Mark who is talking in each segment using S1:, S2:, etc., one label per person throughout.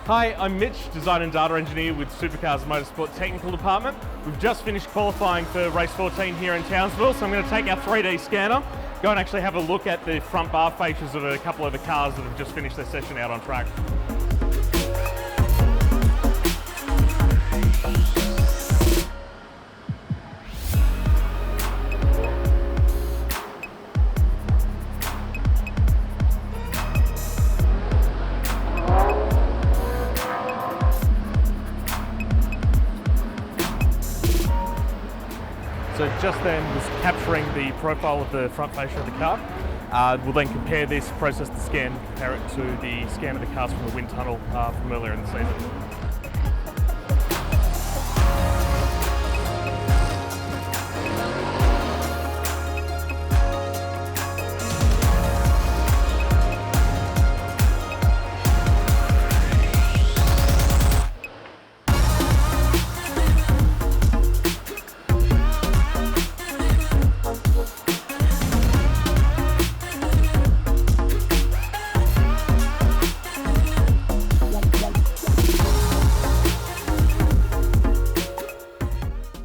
S1: Hi, I'm Mitch, Design and Data Engineer with Supercars Motorsport Technical Department. We've just finished qualifying for race 14 here in Townsville, so I'm going to take our 3D scanner, go and actually have a look at the front bar fascias of a couple of the cars that have just finished their session out on track. So just then was capturing the profile of the front fascia of the car. We'll then compare this, process the scan, compare it to the scan of the cars from the wind tunnel from earlier in the season.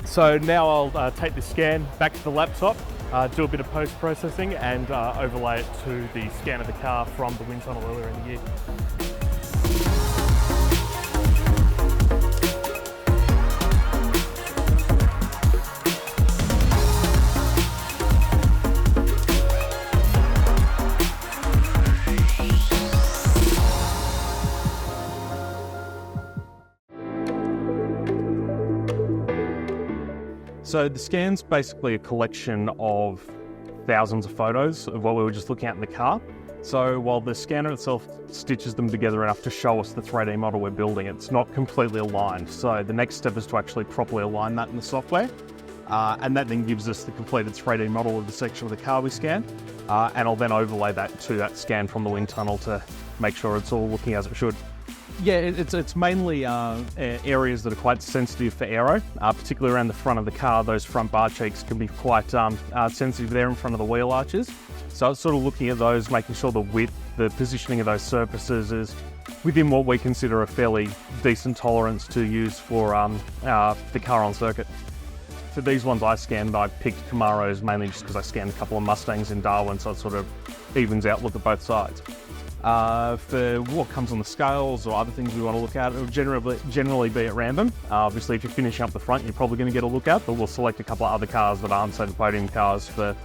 S1: So now I'll take the scan back to the laptop, do a bit of post-processing and overlay it to the scan of the car from the wind tunnel earlier in the year. So the scan's basically a collection of thousands of photos of what we were just looking at in the car. So while the scanner itself stitches them together enough to show us the 3D model we're building, it's not completely aligned. So the next step is to actually properly align that in the software. And that then gives us the completed 3D model of the section of the car we scan. And I'll then overlay that to that scan from the wind tunnel to make sure it's all looking as it should. Yeah, it's mainly areas that are quite sensitive for aero, particularly around the front of the car. Those front bar cheeks can be quite sensitive there in front of the wheel arches. So it's sort of looking at those, making sure the width, the positioning of those surfaces is within what we consider a fairly decent tolerance to use for the car on circuit. For these ones I scanned, I picked Camaros mainly just because I scanned a couple of Mustangs in Darwin, so it sort of evens out look at both sides. For what comes on the scales or other things we want to look at, it'll generally be at random. Obviously, if you're finishing up the front, you're probably going to get a look at, but we'll select a couple of other cars that aren't, say, the podium cars for.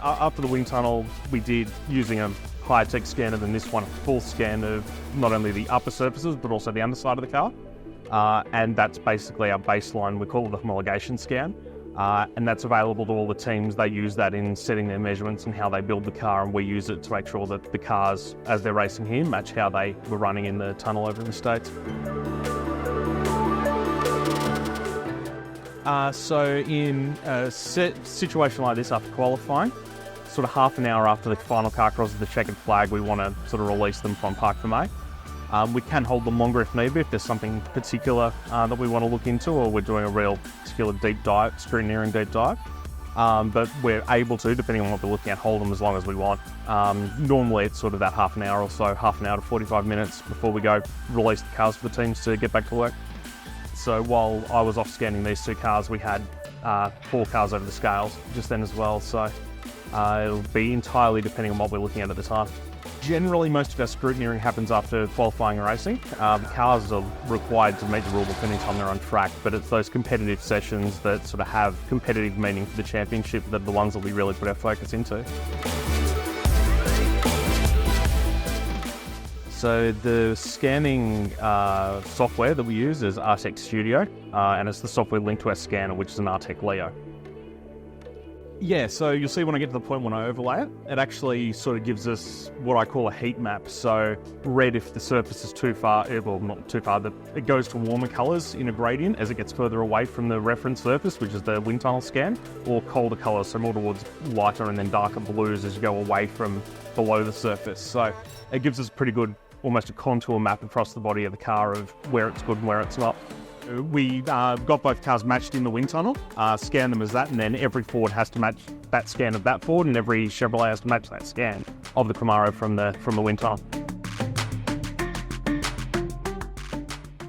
S1: After the wind tunnel, we did, using a higher tech scanner than this one, a full scan of not only the upper surfaces, but also the underside of the car. And that's basically our baseline. We call it the homologation scan. And that's available to all the teams. They use that in setting their measurements and how they build the car, and we use it to make sure that the cars, as they're racing here, match how they were running in the tunnel over in the States. So in a situation like this after qualifying, sort of half an hour after the final car crosses the checkered flag, we want to sort of release them from Parc Fermé. We can hold them longer if need be, if there's something particular that we want to look into, or we're doing a real particular deep dive, scrutineering deep dive. But we're able to, depending on what we're looking at, hold them as long as we want. Normally it's sort of that half an hour or so, half an hour to 45 minutes before we go release the cars for the teams to get back to work. So while I was off scanning these two cars, we had 4 cars over the scales just then as well. So it'll be entirely depending on what we're looking at the time. Generally, most of our scrutineering happens after qualifying and racing. Cars are required to meet the rulebook anytime they're on track, but it's those competitive sessions that sort of have competitive meaning for the championship that are the ones that we really put our focus into. So the scanning software that we use is Artec Studio, and it's the software linked to our scanner, which is an Artec Leo. Yeah, so you'll see when I get to the point when I overlay it, it actually sort of gives us what I call a heat map. So red if the surface is too far, well not too far, but it goes to warmer colours in a gradient as it gets further away from the reference surface, which is the wind tunnel scan, or colder colours, so more towards lighter and then darker blues as you go away from below the surface. So it gives us a pretty good, almost a contour map across the body of the car of where it's good and where it's not. We got both cars matched in the wind tunnel, scanned them as that, and then every Ford has to match that scan of that Ford, and every Chevrolet has to match that scan of the Camaro from the wind tunnel.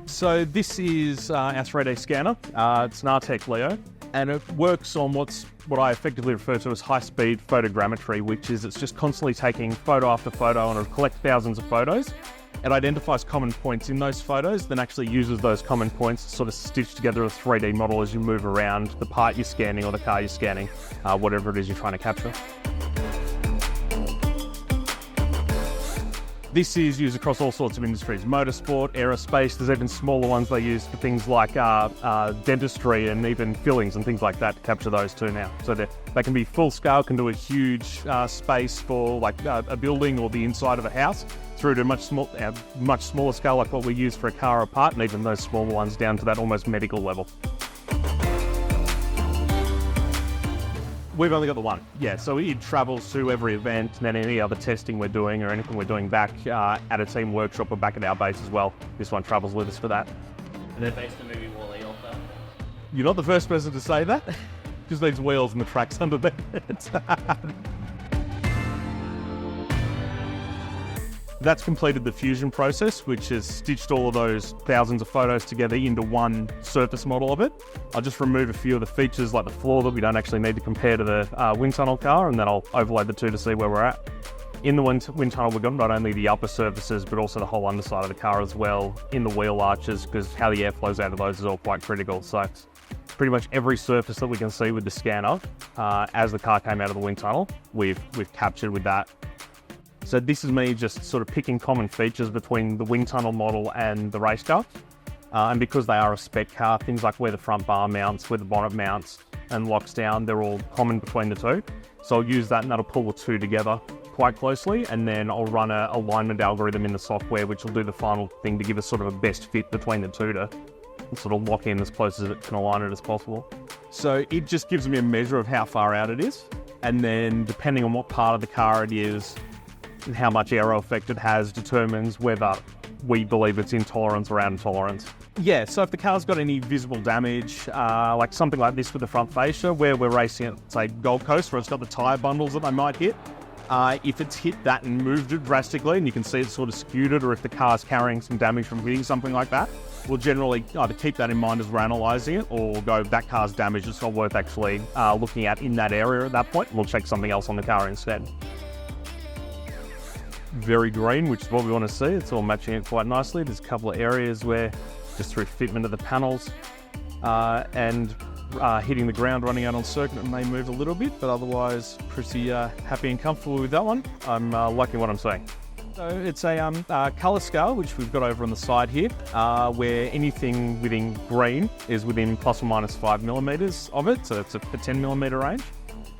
S1: So this is our 3D scanner. It's an Artec Leo, and it works on what I effectively refer to as high-speed photogrammetry, which is it's just constantly taking photo after photo, and it'll collect thousands of photos. It identifies common points in those photos, then actually uses those common points to sort of stitch together a 3D model as you move around the part you're scanning or the car you're scanning, whatever it is you're trying to capture. This is used across all sorts of industries: motorsport, aerospace. There's even smaller ones they use for things like dentistry and even fillings and things like that to capture those too now. So they can be full scale, can do a huge space for like a building or the inside of a house, through to much smaller scale like what we use for a car or part, and even those smaller ones down to that almost medical level. We've only got the one. Yeah, so it travels to every event, and then any other testing we're doing or anything we're doing back at a team workshop or back at our base as well. This one travels with us for that.
S2: And they based the movie Wall-E off that?
S1: You're not the first person to say that. Just needs wheels and the tracks underneath it. That's completed the fusion process, which has stitched all of those thousands of photos together into one surface model of it. I'll just remove a few of the features like the floor that we don't actually need to compare to the wind tunnel car, and then I'll overlay the two to see where we're at. In the wind tunnel, we've got not only the upper surfaces, but also the whole underside of the car as well, in the wheel arches, because how the air flows out of those is all quite critical. So pretty much every surface that we can see with the scanner, as the car came out of the wind tunnel, we've captured with that. So this is me just sort of picking common features between the wind tunnel model and the race car. And because they are a spec car, things like where the front bar mounts, where the bonnet mounts and locks down, they're all common between the two. So I'll use that and that'll pull the two together quite closely. And then I'll run a alignment algorithm in the software, which will do the final thing to give us sort of a best fit between the two to sort of lock in as close as it can align it as possible. So it just gives me a measure of how far out it is. And then depending on what part of the car it is, and how much aero effect it has determines whether we believe it's in tolerance or out of tolerance. Yeah, so if the car's got any visible damage, like something like this with the front fascia, where we're racing at, say, Gold Coast, where it's got the tyre bundles that they might hit, if it's hit that and moved it drastically, and you can see it's sort of skewed it, or if the car's carrying some damage from hitting something like that, we'll generally either keep that in mind as we're analysing it, or go, that car's damage, it's not worth actually looking at in that area at that point, and we'll check something else on the car instead. Very green, which is what we want to see. It's all matching it quite nicely. There's a couple of areas where, just through fitment of the panels and hitting the ground, running out on circuit, it may move a little bit, but otherwise pretty happy and comfortable with that one. I'm liking what I'm seeing. So it's a colour scale, which we've got over on the side here, where anything within green is within plus or minus 5 millimeters of it, so it's a 10 millimeter range.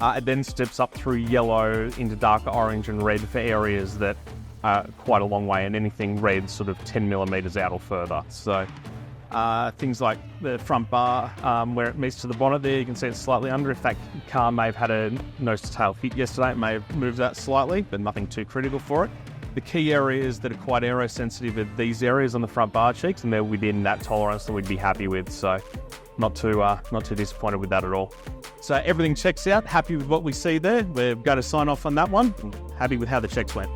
S1: It then steps up through yellow into darker orange and red for areas that are quite a long way, and anything red sort of 10 millimeters out or further. So things like the front bar, where it meets to the bonnet there, you can see it's slightly under. If that car may have had a nose to tail hit yesterday, it may have moved that slightly, but nothing too critical for it. The key areas that are quite aero sensitive are these areas on the front bar cheeks, and they're within that tolerance that we'd be happy with. So not too disappointed with that at all. So everything checks out, happy with what we see there. We're going to sign off on that one. Happy with how the checks went.